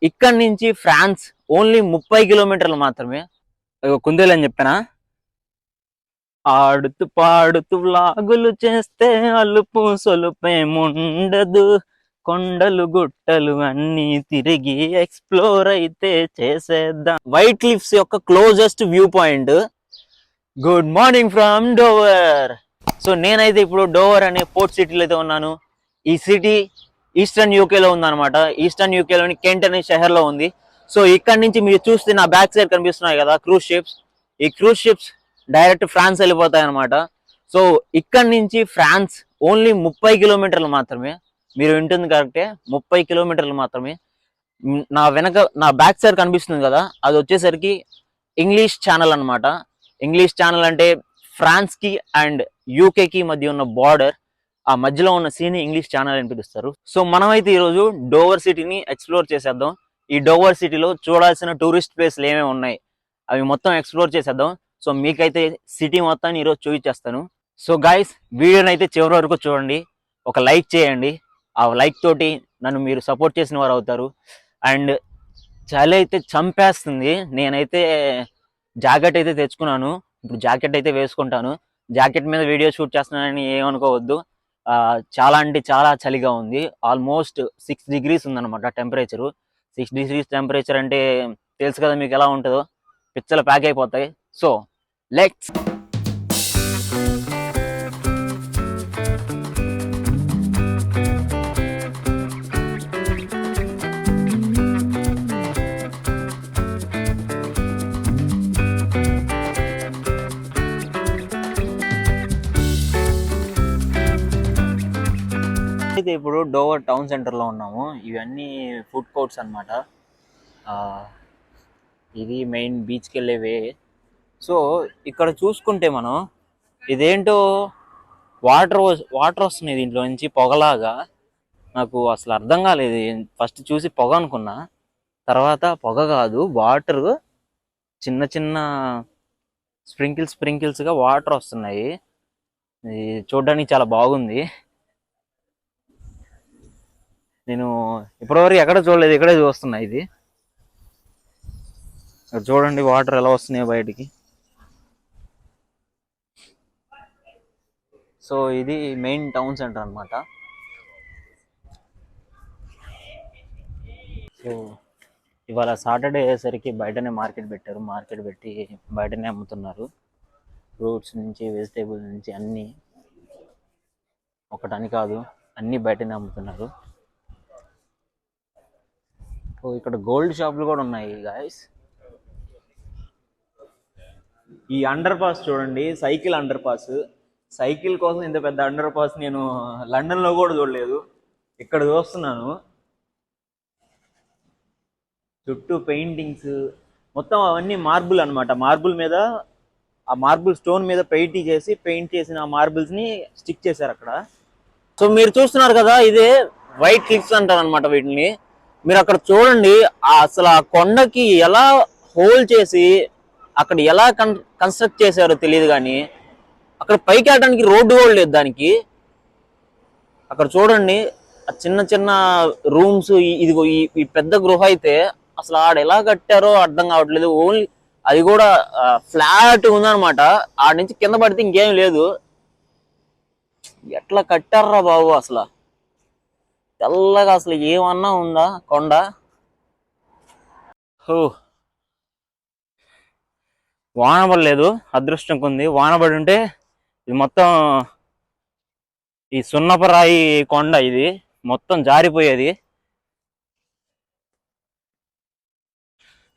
ఇక్కడ నుంచి France only 30 కిలోమీటర్లు మాత్రమే. కుందేలు అని చెప్పానా? ఆడుతూ పాడుతూ వ్లాగులు చేస్తే అలుపు సొలుపేముండదు, కొండలు గుట్టలు అన్ని తిరిగి ఎక్స్ప్లోర్ అయితే చేసేద్దాం. వైట్ క్లిఫ్స్ యొక్క closest view point. Good morning from Dover. So నేనైతే ఇప్పుడు డోవర్ అనే పోర్ట్ సిటీలో అయితే ఉన్నాను. ఈ సిటీ ఈస్టర్న్ యూకేలో ఉందన్నమాట. ఈస్టర్న్ యూకేలోని కెంట్ అనే షహర్లో ఉంది. సో ఇక్కడ నుంచి మీరు చూస్తే నా బ్యాక్ సైడ్ కనిపిస్తున్నాయి కదా క్రూజ్ షిప్స్. ఈ క్రూజ్ షిప్స్ డైరెక్ట్ ఫ్రాన్స్ వెళ్ళిపోతాయి అనమాట. సో ఇక్కడ నుంచి ఫ్రాన్స్ ఓన్లీ 30 కిలోమీటర్లు మాత్రమే. మీరు వింటుంది కరెక్టే, 30 కిలోమీటర్లు మాత్రమే. నా బ్యాక్ సైడ్ కనిపిస్తుంది కదా, అది వచ్చేసరికి ఇంగ్లీష్ ఛానల్ అనమాట. ఇంగ్లీష్ ఛానల్ అంటే ఫ్రాన్స్ కి అండ్ యూకేకి మధ్య ఉన్న బార్డర్, ఆ మధ్యలో ఉన్న సీన్ ఇంగ్లీష్ ఛానల్ అని పిలుస్తారు. సో మనమైతే ఈరోజు డోవర్ సిటీని ఎక్స్ప్లోర్ చేసేద్దాం. ఈ డోవర్ సిటీలో చూడాల్సిన టూరిస్ట్ ప్లేస్లు ఏమేమి ఉన్నాయి అవి మొత్తం ఎక్స్ప్లోర్ చేసేద్దాం. సో మీకైతే సిటీ మొత్తాన్ని ఈరోజు చూపించేస్తాను. సో గైస్, వీడియోని అయితే చివరి వరకు చూడండి, ఒక లైక్ చేయండి. ఆ లైక్ తోటి నన్ను మీరు సపోర్ట్ చేసిన వారు అవుతారు. అండ్ చలి అయితే చంపేస్తుంది. నేనైతే జాకెట్ అయితే తెచ్చుకున్నాను. ఇప్పుడు జాకెట్ అయితే వేసుకుంటాను. జాకెట్ మీద వీడియో షూట్ చేస్తున్నానని ఏమనుకోవద్దు. చాలా అంటే చాలా చలిగా ఉంది. ఆల్మోస్ట్ 6 degrees ఉందన్నమాట టెంపరేచరు. 6 degrees టెంపరేచర్ అంటే తెలుసు కదా మీకు ఎలా ఉంటుందో, పిచ్చలు ప్యాక్ అయిపోతాయి. సో లెట్స్ అయితే ఇప్పుడు డోవర్ టౌన్ సెంటర్లో ఉన్నాము. ఇవన్నీ ఫుడ్ కోర్ట్స్ అనమాట. ఇది మెయిన్ బీచ్కి వెళ్ళే వే. సో ఇక్కడ చూసుకుంటే మనం ఇదేంటో వాటర్ వస్తున్నాయి దీంట్లో నుంచి పొగలాగా. నాకు అసలు అర్థం కాలేదు. ఫస్ట్ చూసి పొగ అనుకున్నా, తర్వాత పొగ కాదు, వాటర్ చిన్న చిన్న స్ప్రింకిల్స్గా వాటర్ వస్తున్నాయి. ఇది చూడడానికి చాలా బాగుంది. నేను ఇప్పటివరకు ఎక్కడ చూడలేదు, ఇక్కడే చూస్తున్నా. ఇది చూడండి వాటర్ ఎలా వస్తున్నాయో బయటికి. సో ఇది మెయిన్ టౌన్ సెంటర్ అనమాట. సో ఇవాళ సాటర్డే అయ్యేసరికి బయటనే మార్కెట్ పెట్టారు. మార్కెట్ పెట్టి బయటనే అమ్ముతున్నారు. ఫ్రూట్స్ నుంచి వెజిటేబుల్ నుంచి అన్నీ, ఒకటని కాదు, అన్నీ బయటనే అమ్ముతున్నారు. సో ఇక్కడ గోల్డ్ షాపులు కూడా ఉన్నాయి గాయస్. ఈ అండర్ పాస్ చూడండి, సైకిల్ అండర్ పాస్. సైకిల్ కోసం ఇంత పెద్ద అండర్ పాస్ నేను లండన్లో కూడా చూడలేదు, ఇక్కడ చూస్తున్నాను. చుట్టూ పెయింటింగ్స్ మొత్తం అవన్నీ మార్బుల్ అనమాట. మార్బుల్ మీద, ఆ మార్బుల్ స్టోన్ మీద పెయింట్ చేసిన ఆ మార్బుల్స్ ని స్టిక్ చేశారు అక్కడ. సో మీరు చూస్తున్నారు కదా, ఇదే వైట్ క్లిఫ్స్ అంటారు అనమాట వీటిని. మీరు అక్కడ చూడండి, అసలు ఆ కొండకి ఎలా హోల్ చేసి అక్కడ ఎలా కన్స్ట్రక్ట్ చేశారో తెలియదు, కానీ అక్కడ పైకి వెళ్ళడానికి రోడ్డు కూడా లేదు దానికి. అక్కడ చూడండి ఆ చిన్న చిన్న రూమ్స్. ఇదిగో ఈ పెద్ద గృహ అయితే అసలు ఆడ ఎలా కట్టారో అర్థం కావట్లేదు. ఓన్లీ అది కూడా ఫ్లాట్ ఉందన్నమాట. ఆడ నుంచి కింద పడితే ఇంకేం లేదు. ఎట్లా కట్టారా బాబు అసలు, తెల్లగా అసలు ఏమన్నా ఉందా కొండ. హో, వాన పడలేదు, అదృష్టం కొంది. వాన పడి ఉంటే ఇది మొత్తం ఈ సున్నపరాయి కొండ ఇది మొత్తం జారిపోయేది.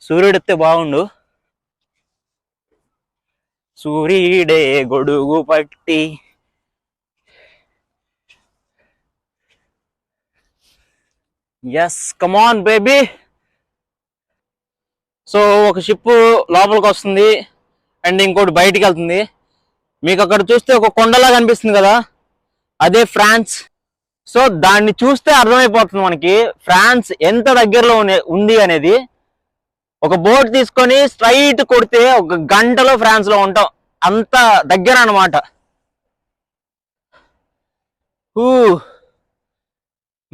సూర్యుడితే బాగుండు. సూర్యుడే గొడుగు పట్టి. Yes, come on baby. సో ఒక షిప్ లోపలికి వస్తుంది అండ్ ఇంకోటి బయటికి వెళ్తుంది. మీకు అక్కడ చూస్తే ఒక కొండలా కనిపిస్తుంది కదా, అదే ఫ్రాన్స్. సో దాన్ని చూస్తే అర్థమైపోతుంది మనకి ఫ్రాన్స్ ఎంత దగ్గరలో ఉంది అనేది. ఒక బోట్ తీసుకొని స్ట్రైట్ కొడితే 1 గంటలో ఫ్రాన్స్ లో ఉంటాం, అంత దగ్గర అనమాట.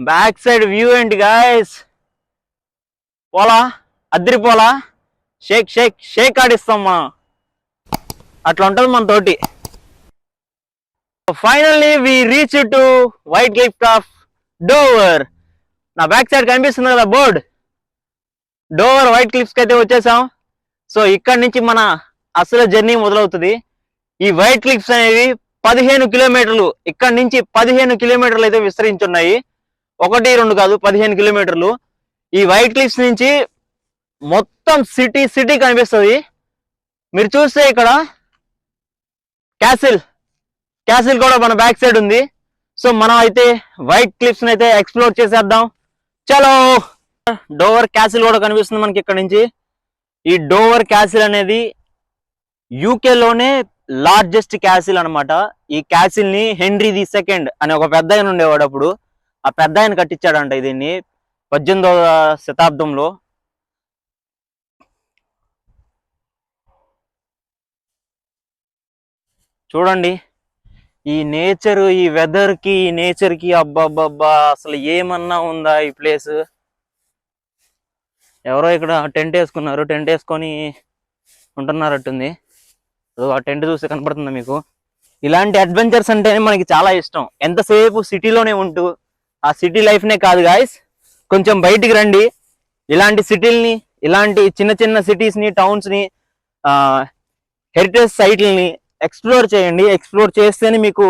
బ్యాక్ సైడ్ వ్యూ ఏంటి గాయస్, పోలా అద్దరిపోలా, షేక్ షేక్ షేక్ ఆడిస్తాం మనం, అట్లా ఉంటుంది మన తోటి. Finally we reach to white cliff of Dover. నా బ్యాక్ సైడ్ కనిపిస్తుంది కదా బోర్డ్, డోవర్ వైట్ క్లిఫ్స్ కి అయితే వచ్చేసాం. సో ఇక్కడ నుంచి మన అసలు జర్నీ మొదలవుతుంది. ఈ వైట్ క్లిఫ్స్ అనేవి 15 కిలోమీటర్లు, ఇక్కడ నుంచి 15 కిలోమీటర్లు అయితే విస్తరించున్నాయి. 1-2 కాదు, 15 కిలోమీటర్లు. ఈ వైట్ క్లిఫ్స్ నుంచి మొత్తం సిటీ కనిపిస్తుంది. మీరు చూస్తే ఇక్కడ క్యాసిల్ కూడా మన బ్యాక్ సైడ్ ఉంది. సో మనం అయితే వైట్ క్లిఫ్స్ అయితే ఎక్స్ప్లోర్ చేసేద్దాం. చలో, డోవర్ క్యాసిల్ కూడా కనిపిస్తుంది మనకి ఇక్కడ నుంచి. ఈ డోవర్ క్యాసిల్ అనేది యూకేలోనే లార్జెస్ట్ క్యాసిల్ అనమాట. ఈ క్యాసిల్ ని హెన్రీ ది సెకండ్ అనే ఒక పెద్ద ఆయన ఉండేవాడు. అప్పుడు ఆ పెద్ద ఆయన కట్టించాడంట దీన్ని 18వ శతాబ్దంలో. చూడండి ఈ నేచర్, ఈ వెదర్ కి, ఈ నేచర్ కి, అబ్బాబ్బా అసలు ఏమన్నా ఉందా ఈ ప్లేస్. ఎవరో ఇక్కడ టెంట్ వేసుకున్నారు, టెంట్ వేసుకొని ఉంటున్నారట్టుంది. ఆ టెంట్ చూస్తే కనపడుతుందా మీకు? ఇలాంటి అడ్వెంచర్స్ అంటేనే మనకి చాలా ఇష్టం. ఎంతసేపు సిటీలోనే ఉంటూ ఆ సిటీ లైఫ్ నే కాదు గాయస్, కొంచెం బయటికి రండి. ఇలాంటి సిటీల్ని, ఇలాంటి చిన్న చిన్న సిటీస్ ని, టౌన్స్ ని, హెరిటేజ్ సైట్లని ఎక్స్ప్లోర్ చేయండి. ఎక్స్ప్లోర్ చేస్తేనే మీకు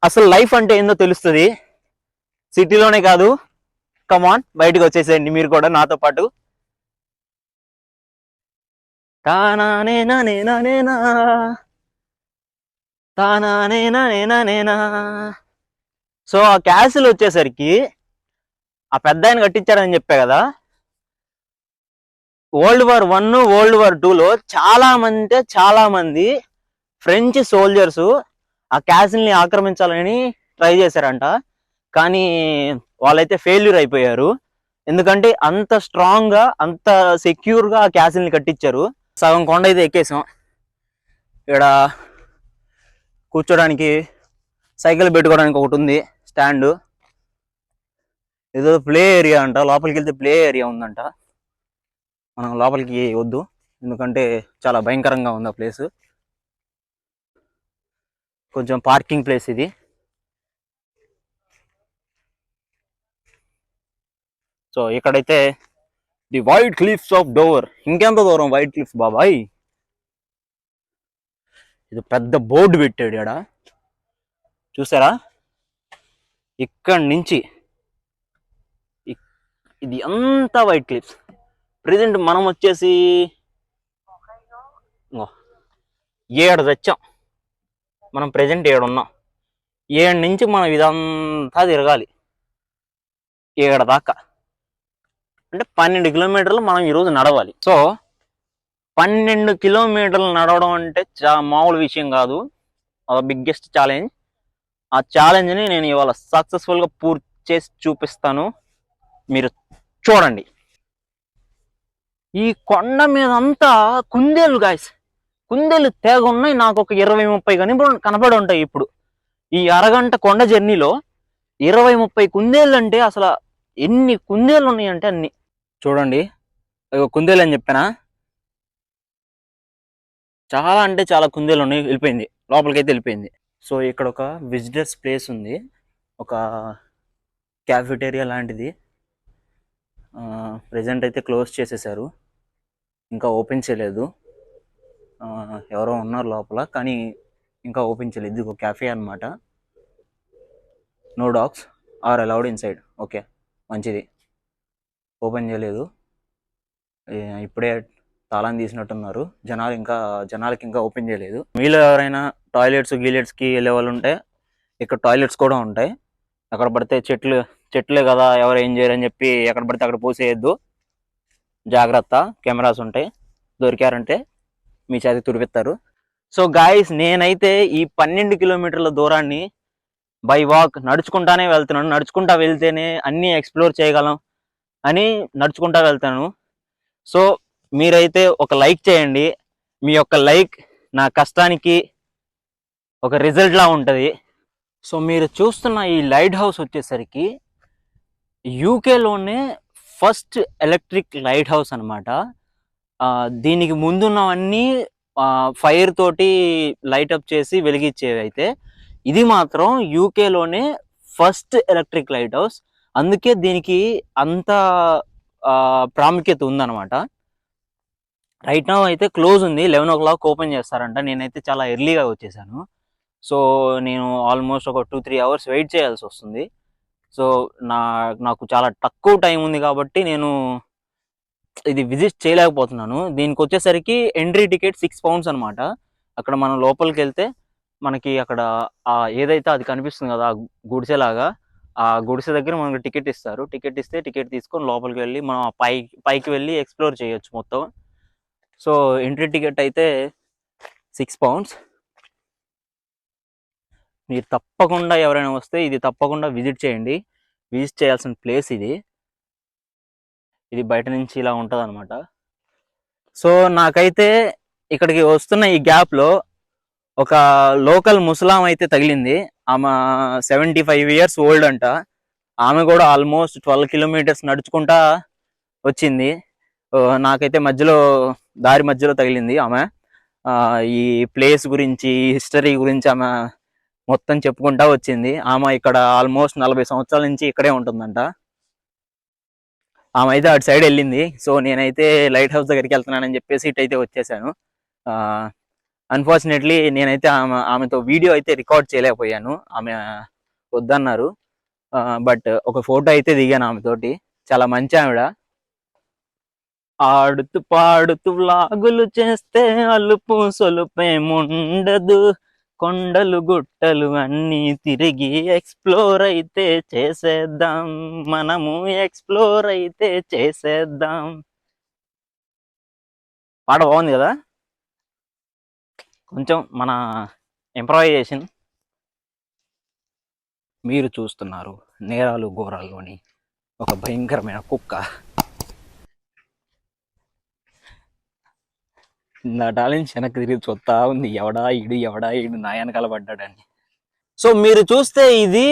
అసలు లైఫ్ అంటే ఏందో తెలుస్తుంది. సిటీలోనే కాదు, కమాన్ బయటకు వచ్చేసేయండి మీరు కూడా నాతో పాటు. సో ఆ క్యాసిల్ వచ్చేసరికి ఆ పెద్ద ఆయన కట్టించాడని చెప్పా కదా. World War I, World War II చాలా మంది ఫ్రెంచ్ సోల్జర్స్ ఆ క్యాసిల్ ని ఆక్రమించాలని ట్రై చేశారంట. కానీ వాళ్ళైతే ఫెయిల్యూర్ అయిపోయారు. ఎందుకంటే అంత స్ట్రాంగ్ గా, అంత సెక్యూర్ గా ఆ క్యాసిల్ ని కట్టించారు. సగం కొండ అయితే ఎక్కేసాం. ఇక్కడ కూర్చోడానికి, సైకిల్ పెట్టుకోవడానికి ఒకటి ఉంది స్టాండ్. ఏదో ప్లే ఏరియా అంట, లోపలికి వెళ్తే ప్లే ఏరియా ఉందంట. మనం లోపలికి వద్దు, ఎందుకంటే చాలా భయంకరంగా ఉంది ఆ ప్లేస్. కొంచెం పార్కింగ్ ప్లేస్ ఇది. సో ఇక్కడైతే the white cliffs of Dover. ఇంకెంత దూరం వైట్ క్లిఫ్స్ బాబాయ్? ఇది పెద్ద బోర్డు పెట్టాడు ఇక్కడ, చూసారా? ఇక్కడి నుంచి ఇది అంతా వైట్ క్లిఫ్స్. ప్రెజెంట్ మనం వచ్చేసి 7 తెచ్చాం. మనం ప్రెజెంట్ 7 ఉన్నాం. 7 నుంచి మనం ఇదంతా తిరగాలి 7 దాకా. అంటే 12 కిలోమీటర్లు మనం ఈరోజు నడవాలి. సో 12 కిలోమీటర్లు నడవడం అంటే మామూలు విషయం కాదు. అది బిగ్గెస్ట్ ఛాలెంజ్. ఆ ఛాలెంజ్ని నేను ఇవాళ సక్సెస్ఫుల్గా పూర్తి చేసి చూపిస్తాను, మీరు చూడండి. ఈ కొండ మీద అంతా కుందేలు గాయస్, కుందేలు తేగ ఉన్నాయి. నాకు ఒక 20-30 కనపడి ఉంటాయి. ఇప్పుడు ఈ అరగంట కొండ జర్నీలో 20-30 కుందేళ్ళు అంటే అసలు ఎన్ని కుందేళ్ళు ఉన్నాయంటే అన్ని. చూడండి, కుందేలు అని చెప్పానా? చాలా అంటే చాలా కుందేలు ఉన్నాయి. వెళ్ళిపోయింది, లోపలికైతే వెళ్ళిపోయింది. సో ఇక్కడ ఒక విజిటర్స్ ప్లేస్ ఉంది, ఒక క్యాఫెటేరియా లాంటిది. ప్రెజెంట్ అయితే క్లోజ్ చేసేసారు, ఇంకా ఓపెన్ చేయలేదు. ఎవరో ఉన్నారు లోపల, కానీ ఇంకా ఓపెన్ చేయలేదు. ఇది ఒక క్యాఫే అనమాట. No dogs are allowed inside. Okay, మంచిది. ఓపెన్ చేయలేదు, ఇప్పుడే తాళం తీసినట్టున్నారు. జనాలకి ఇంకా ఓపెన్ చేయలేదు. మీలో ఎవరైనా టాయిలెట్స్కి వెళ్ళే వాళ్ళు ఉంటే ఇక్కడ టాయిలెట్స్ కూడా ఉంటాయి. ఎక్కడ పడితే చెట్లే కదా, ఎవరు ఏం చేయరని చెప్పి ఎక్కడ పడితే అక్కడ పోసేయద్దు. జాగ్రత్త, కెమెరాస్ ఉంటాయి, దొరికారంటే మీ చేతికి తుడిపిస్తారు. సో గాయస్, నేనైతే ఈ 12 కిలోమీటర్ల దూరాన్ని బై వాక్ నడుచుకుంటానే వెళ్తున్నాను. నడుచుకుంటా వెళ్తేనే అన్నీ ఎక్స్ప్లోర్ చేయగలం అని నడుచుకుంటా వెళ్తాను. సో మీరైతే ఒక లైక్ చేయండి. మీ యొక్క లైక్ నా కష్టానికి ఒక రిజల్ట్ లా ఉంటుంది. సో మీరు చూస్తున్న ఈ లైట్ హౌస్ వచ్చేసరికి యూకేలోనే ఫస్ట్ ఎలక్ట్రిక్ లైట్ హౌస్ అనమాట. దీనికి ముందున్నవన్నీ ఫైర్ తోటి లైట్ అప్ చేసి వెలిగించేవి. అయితే ఇది మాత్రం యూకేలోనే ఫస్ట్ ఎలక్ట్రిక్ లైట్ హౌస్. అందుకే దీనికి అంత ప్రాముఖ్యత ఉందన్నమాట. రైట్ నౌ అయితే క్లోజ్ ఉంది, 11 o'clock ఓపెన్ చేస్తారంట. నేనైతే చాలా ఎర్లీగా వచ్చేసాను. సో నేను ఆల్మోస్ట్ ఒక 2-3 hours వెయిట్ చేయాల్సి వస్తుంది. సో నాకు చాలా తక్కువ టైం ఉంది కాబట్టి నేను ఇది విజిట్ చేయలేకపోతున్నాను. దీనికి వచ్చేసరికి ఎంట్రీ టికెట్ £6 అనమాట. అక్కడ మనం లోపలికి వెళ్తే మనకి అక్కడ ఏదైతే అది కనిపిస్తుంది కదా గుడిసెలాగా, ఆ గుడిసె దగ్గర మనకి టికెట్ ఇస్తారు. టికెట్ ఇస్తే టికెట్ తీసుకొని లోపలికి వెళ్ళి మనం పైకి వెళ్ళి ఎక్స్ప్లోర్ చేయొచ్చు మొత్తం. సో ఎంట్రీ టికెట్ అయితే £6. మీరు తప్పకుండా ఎవరైనా వస్తే ఇది తప్పకుండా విజిట్ చేయండి. విజిట్ చేయాల్సిన ప్లేస్ ఇది. ఇది బయట నుంచి ఇలా ఉంటుంది అనమాట. సో నాకైతే ఇక్కడికి వస్తున్న ఈ గ్యాప్లో ఒక లోకల్ ముసలాం అయితే తగిలింది. ఆమె 75 years ఓల్డ్ అంట. ఆమె కూడా ఆల్మోస్ట్ 12 kilometers నడుచుకుంటా వచ్చింది. నాకైతే దారి మధ్యలో తగిలింది ఆమె. ఈ ప్లేస్ గురించి, హిస్టరీ గురించి ఆమె మొత్తం చెప్పుకుంటా వచ్చింది. ఆమె ఇక్కడ ఆల్మోస్ట్ 40 సంవత్సరాల నుంచి ఇక్కడే ఉంటుందంట. ఆమె అయితే అటు సైడ్ వెళ్ళింది. సో నేనైతే లైట్ హౌస్ దగ్గరికి వెళ్తున్నానని చెప్పేసి ఇటు అయితే వచ్చేసాను. అన్ఫార్చునేట్లీ నేనైతే ఆమెతో వీడియో అయితే రికార్డ్ చేయలేకపోయాను. ఆమె వద్దన్నారు. బట్ ఒక ఫోటో అయితే దిగాను ఆమెతోటి. చాలా మంచి ఆవిడ. ఆడుతూ పాడుతూ వ్లాగులు చేస్తే అలుపు సొలుపేముండదు, కొండలు గుట్టలు అన్నీ తిరిగి ఎక్స్ప్లోర్ అయితే చేసేద్దాం, మనము ఎక్స్ప్లోర్ అయితే చేసేద్దాం. పాట బాగుంది కదా, కొంచెం మన ఇంప్రవైజేషన్. మీరు చూస్తున్నారు నేరాలు ఘోరాల్లోని ఒక భయంకరమైన కుక్క. నా టాలెంట్ వెనక్కి తిరిగి చూస్తా ఉంది, ఎవడా ఈడు నా వెనకాల పడ్డాడని. సో మీరు చూస్తే ఇది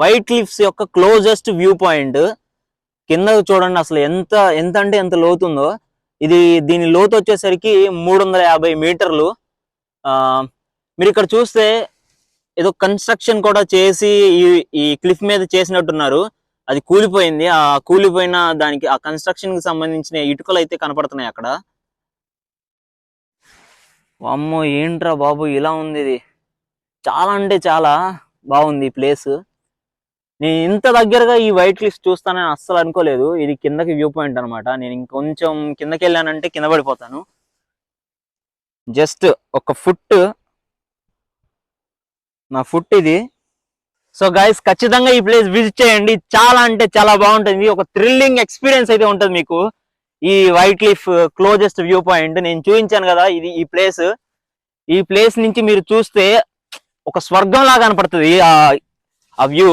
వైట్ క్లిఫ్స్ యొక్క క్లోజెస్ట్ వ్యూ పాయింట్. కింద చూడండి అసలు ఎంత ఎంత అంటే ఎంత లోతుందో. దీని లోతు వచ్చేసరికి 350 మీటర్లు. మీరు ఇక్కడ చూస్తే ఏదో కన్స్ట్రక్షన్ కూడా చేసి ఈ క్లిఫ్ మీద చేసినట్టున్నారు. అది కూలిపోయింది. ఆ కూలిపోయిన దానికి ఆ కన్స్ట్రక్షన్ కి సంబంధించిన ఇటుకలు అయితే కనపడుతున్నాయి అక్కడ. అమ్మో ఏంట్రా బాబు ఇలా ఉంది ఇది. చాలా అంటే చాలా బాగుంది ఈ ప్లేస్. నేను ఇంత దగ్గరగా ఈ వైట్ క్లిఫ్ చూస్తానని అస్సలు అనుకోలేదు. ఇది కిందకి వ్యూ పాయింట్ అనమాట. నేను ఇంకొంచెం కిందకి వెళ్ళానంటే కింద పడిపోతాను. జస్ట్ ఒక ఫుట్, నా ఫుట్ ఇది. సో గైస్ ఖచ్చితంగా ఈ ప్లేస్ విజిట్ చేయండి. చాలా అంటే చాలా బాగుంటుంది. ఒక థ్రిల్లింగ్ ఎక్స్పీరియన్స్ అయితే ఉంటుంది మీకు. ఈ white cliff closest view point నేను చూపించాను కదా, ఇది ఈ ప్లేస్ నుంచి మీరు చూస్తే ఒక స్వర్గం లాగా కనపడుతుంది ఆ వ్యూ.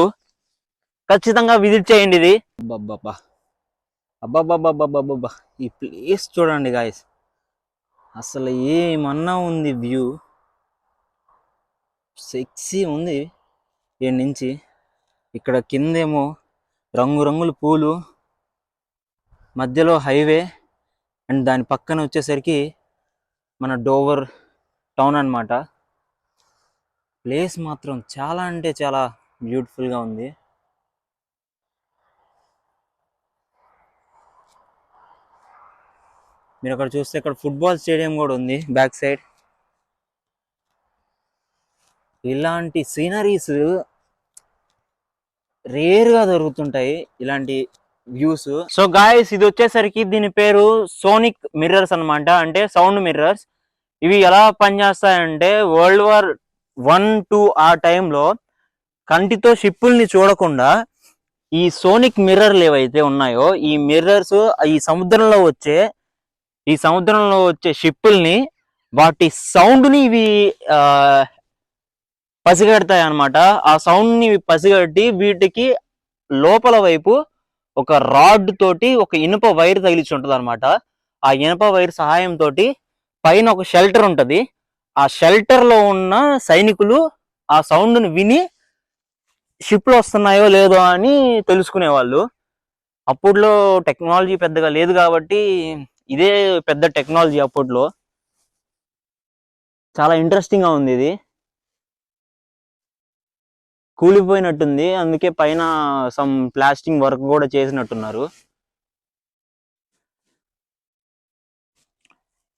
ఖచ్చితంగా విజిట్ చేయండి ఇది. అబ్బబ్బబ్బా అబ్బబ్బబ్బబ్బబ్బబ్బా, ఈ ప్లేస్ చూడండి గాయస్, అసలు ఏమన్నా ఉంది వ్యూ. సెక్సీ ఉంది. ఈ నుంచి ఇక్కడ కిందేమో రంగురంగుల పూలు, మధ్యలో హైవే, అండ్ దాని పక్కన వచ్చేసరికి మన డోవర్ టౌన్ అన్నమాట. ప్లేస్ మాత్రం చాలా అంటే చాలా బ్యూటిఫుల్గా ఉంది. మీరు అక్కడ చూస్తే ఇక్కడ ఫుట్బాల్ స్టేడియం కూడా ఉంది బ్యాక్ సైడ్. ఇలాంటి సీనరీస్ రేర్గా దొరుకుతుంటాయి, ఇలాంటి వ్యూస్. సో గాయస్ ఇది వచ్చేసరికి దీని పేరు సోనిక్ మిర్రర్స్ అన్నమాట, అంటే సౌండ్ మిర్రర్స్. ఇవి ఎలా పనిచేస్తాయంటే World War I, II ఆ టైంలో కంటితో షిప్పుల్ని చూడకుండా ఈ సోనిక్ మిర్రర్లు ఏవైతే ఉన్నాయో ఈ మిర్రర్స్ ఈ సముద్రంలో వచ్చే షిప్పుల్ని, వాటి సౌండ్ని ఇవి పసిగడతాయి అన్నమాట. ఆ సౌండ్ ని పసిగట్టి వీటికి లోపల వైపు ఒక రాడ్ తోటి ఒక ఇనుప వైర్ తగిలించి ఉంటుంది అనమాట. ఆ ఇనుప వైర్ సహాయంతో పైన ఒక షెల్టర్ ఉంటది. ఆ షెల్టర్ లో ఉన్న సైనికులు ఆ సౌండ్ ని విని షిప్లు వస్తున్నాయో లేదో అని తెలుసుకునేవాళ్ళు. అప్పుడులో టెక్నాలజీ పెద్దగా లేదు కాబట్టి ఇదే పెద్ద టెక్నాలజీ అప్పట్లో. చాలా ఇంట్రెస్టింగ్ గా ఉంది ఇది. కూలిపోయినట్టుంది, అందుకే పైన సమ్ ప్లాస్టింగ్ వర్క్ కూడా చేసినట్టున్నారు.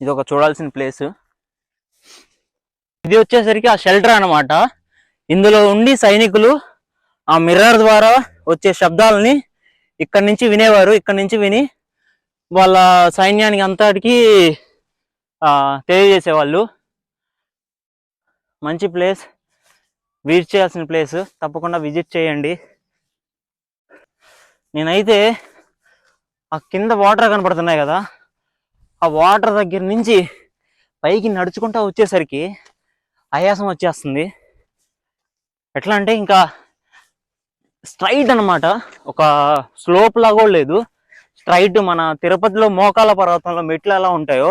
ఇది ఒక చూడాల్సిన ప్లేస్. ఇది వచ్చేసరికి ఆ షెల్టర్ అన్నమాట. ఇందులో ఉండి సైనికులు ఆ మిర్రర్ ద్వారా వచ్చే శబ్దాలని ఇక్కడి నుంచి వినేవారు. ఇక్కడి నుంచి విని వాళ్ళ సైన్యానికి అంతటికి తెలియజేసేవాళ్ళు. మంచి ప్లేస్, విజిట్ చేయాల్సిన ప్లేస్, తప్పకుండా విజిట్ చేయండి. నేనైతే ఆ కింద వాటర్ కనపడుతున్నాయి కదా, ఆ వాటర్ దగ్గర నుంచి పైకి నడుచుకుంటా వచ్చేసరికి ఆయాసం వచ్చేస్తుంది. ఎట్లా అంటే ఇంకా స్ట్రైట్ అనమాట, ఒక స్లోప్ లాగా లేదు, స్ట్రైట్ మన తిరుపతిలో మోకాల పర్వతంలో మెట్లు ఎలా ఉంటాయో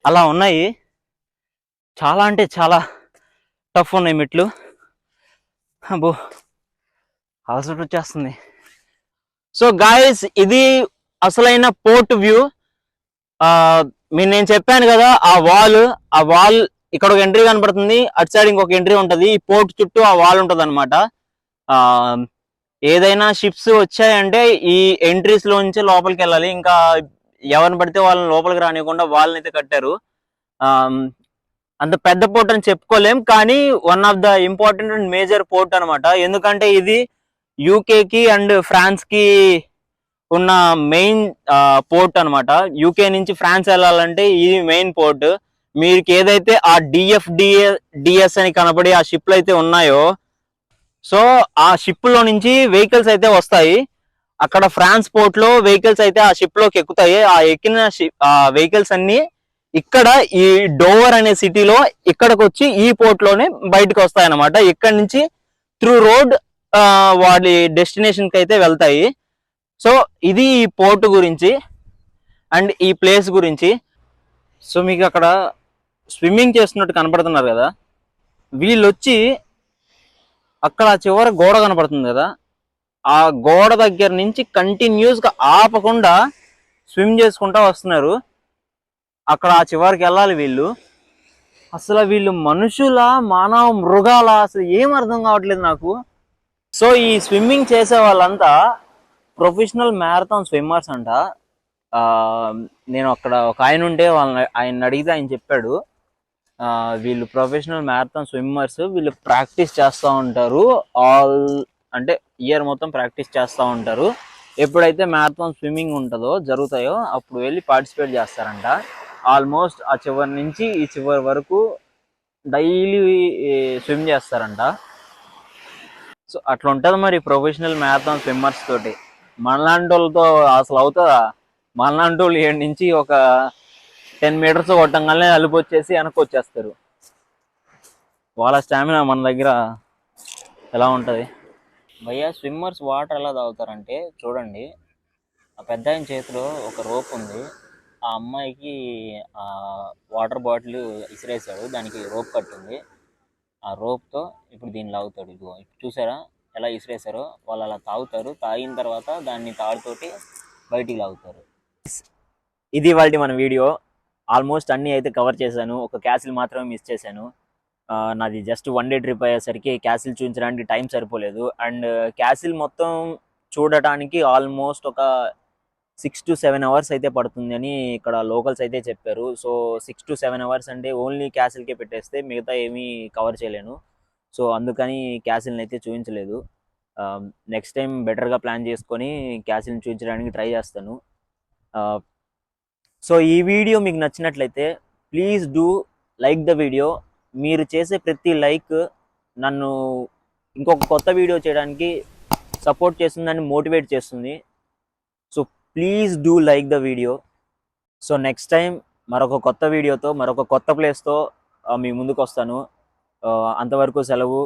అలా ఉన్నాయి. చాలా అంటే చాలా టఫ్ ఉన్నాయి మెట్లు. అబ్బో అలసట వచ్చేస్తుంది. సో గాయస్, ఇది అసలైన పోర్ట్ వ్యూ. నేను చెప్పాను కదా, ఆ వాల్ ఇక్కడ ఒక ఎంట్రీ కనపడుతుంది, అటు సైడ్ ఇంకొక ఎంట్రీ ఉంటది. ఈ పోర్ట్ చుట్టూ ఆ వాల్ ఉంటది అనమాట. ఏదైనా షిప్స్ వచ్చాయంటే ఈ ఎంట్రీస్ లో నుంచి లోపలికి వెళ్ళాలి. ఇంకా ఎవరిని పడితే వాళ్ళని లోపలికి రానివ్వకుండా వాళ్ళని అయితే కట్టారు. అంత పెద్ద పోర్ట్ అని చెప్పుకోలేం, కానీ one of the important and major port అనమాట. ఎందుకంటే ఇది యూకేకి అండ్ ఫ్రాన్స్ కి ఉన్న మెయిన్ పోర్ట్ అనమాట. యూకే నుంచి ఫ్రాన్స్ వెళ్ళాలంటే ఇది మెయిన్ పోర్ట్. మీకు ఏదైతే ఆ డిఎస్ అని కనబడి ఆ షిప్లు అయితే ఉన్నాయో, సో ఆ షిప్ లో నుంచి వెహికల్స్ అయితే వస్తాయి. అక్కడ ఫ్రాన్స్ పోర్ట్ లో వెహికల్స్ అయితే ఆ షిప్ లోకి ఎక్కుతాయి. ఆ ఎక్కిన వెహికల్స్ అన్ని ఇక్కడ ఈ డోవర్ అనే సిటీలో ఇక్కడికి వచ్చి ఈ పోర్ట్ లోనే బయటకు వస్తాయి అనమాట. ఇక్కడ నుంచి త్రూ రోడ్ వాటి డెస్టినేషన్ కి అయితే వెళ్తాయి. సో ఇది ఈ పోర్ట్ గురించి అండ్ ఈ ప్లేస్ గురించి. సో మీకు అక్కడ స్విమ్మింగ్ చేస్తున్నట్టు కనపడుతున్నారు కదా, వీళ్ళు వచ్చి అక్కడ చివరి గోడ కనపడుతుంది కదా, ఆ గోడ దగ్గర నుంచి కంటిన్యూస్ గా ఆపకుండా స్విమ్ చేసుకుంటా వస్తున్నారు. అక్కడ ఆ చివరికి వెళ్ళాలి వీళ్ళు. అసలు వీళ్ళు మనుషుల, మానవ, మృగాల, అసలు ఏం అర్థం కావట్లేదు నాకు. సో ఈ స్విమ్మింగ్ చేసే వాళ్ళంతా ప్రొఫెషనల్ మ్యారథాన్ స్విమ్మర్స్ అంట. నేను అక్కడ ఒక ఆయన ఉంటే ఆయన అడిగితే ఆయన చెప్పాడు, వీళ్ళు ప్రొఫెషనల్ మ్యారథాన్ స్విమ్మర్స్. వీళ్ళు ప్రాక్టీస్ చేస్తూ ఉంటారు, అంటే ఇయర్ మొత్తం ప్రాక్టీస్ చేస్తూ ఉంటారు. ఎప్పుడైతే మ్యారథాన్ స్విమ్మింగ్ ఉంటుందో జరుగుతాయో అప్పుడు వెళ్ళి పార్టిసిపేట్ చేస్తారంట. ఆల్మోస్ట్ ఆ చివరి నుంచి ఈ చివరి వరకు డైలీ స్విమ్ చేస్తారంట. సో అట్లా ఉంటుంది మరి ప్రొఫెషనల్ మ్యారథాన్ స్విమ్మర్స్ తోటి. మనలాంటి వాళ్ళతో అసలు అవుతుందా? మనలాంటి వాళ్ళు 7 నుంచి ఒక 10 మీటర్స్ కొట్టంగానే అలుపు వచ్చేసి వెనక్కి వచ్చేస్తారు. వాళ్ళ స్టామినా మన దగ్గర ఎలా ఉంటుంది భయ్యా? స్విమ్మర్స్ వాటర్ ఎలా తాగుతారంటే చూడండి, ఆ పెద్ద ఆయన చేతిలో ఒక రోప్ ఉంది, ఆ అమ్మాయికి ఆ వాటర్ బాటిల్ ఇసిరేసాడు, దానికి రోప్ కట్టుంది. ఆ రోప్తో ఇప్పుడు దీన్ని లాగుతాడు. ఇదిగో చూసారా ఎలా ఇసిరేసారో? వాళ్ళు అలా తాగుతారు. తాగిన తర్వాత దాన్ని తాడుతోటి బయటికి లాగుతారు. ఇది వాళ్ళ మన వీడియో. ఆల్మోస్ట్ అన్నీ అయితే కవర్ చేశాను, ఒక క్యాసిల్ మాత్రమే మిస్ చేశాను. నాది జస్ట్ 1 డే ట్రిప్ అయ్యేసరికి క్యాసిల్ చూపించడానికి టైం సరిపోలేదు. అండ్ క్యాసిల్ మొత్తం చూడటానికి ఆల్మోస్ట్ ఒక 6 to 7 అవర్స్ అయితే పడుతుంది అని ఇక్కడ లోకల్స్ అయితే చెప్పారు. సో 6 to 7 అవర్స్ అంటే ఓన్లీ క్యాసిల్కే పెట్టేస్తే మిగతా ఏమీ కవర్ చేయలేను. సో అందుకని క్యాసిల్ని అయితే చూపించలేదు. నెక్స్ట్ టైం బెటర్గా ప్లాన్ చేసుకొని క్యాసిల్ని చూపించడానికి ట్రై చేస్తాను. సో ఈ వీడియో మీకు నచ్చినట్లయితే please do like the video. మీరు చేసే ప్రతి లైక్ నన్ను ఇంకొక కొత్త వీడియో చేయడానికి సపోర్ట్ చేస్తుందని మోటివేట్ చేస్తుంది. So please do like the video. So next time మరొక కొత్త వీడియోతో, మరొక కొత్త ప్లేస్తో మీ ముందుకు వస్తాను. అంతవరకు సెలవు.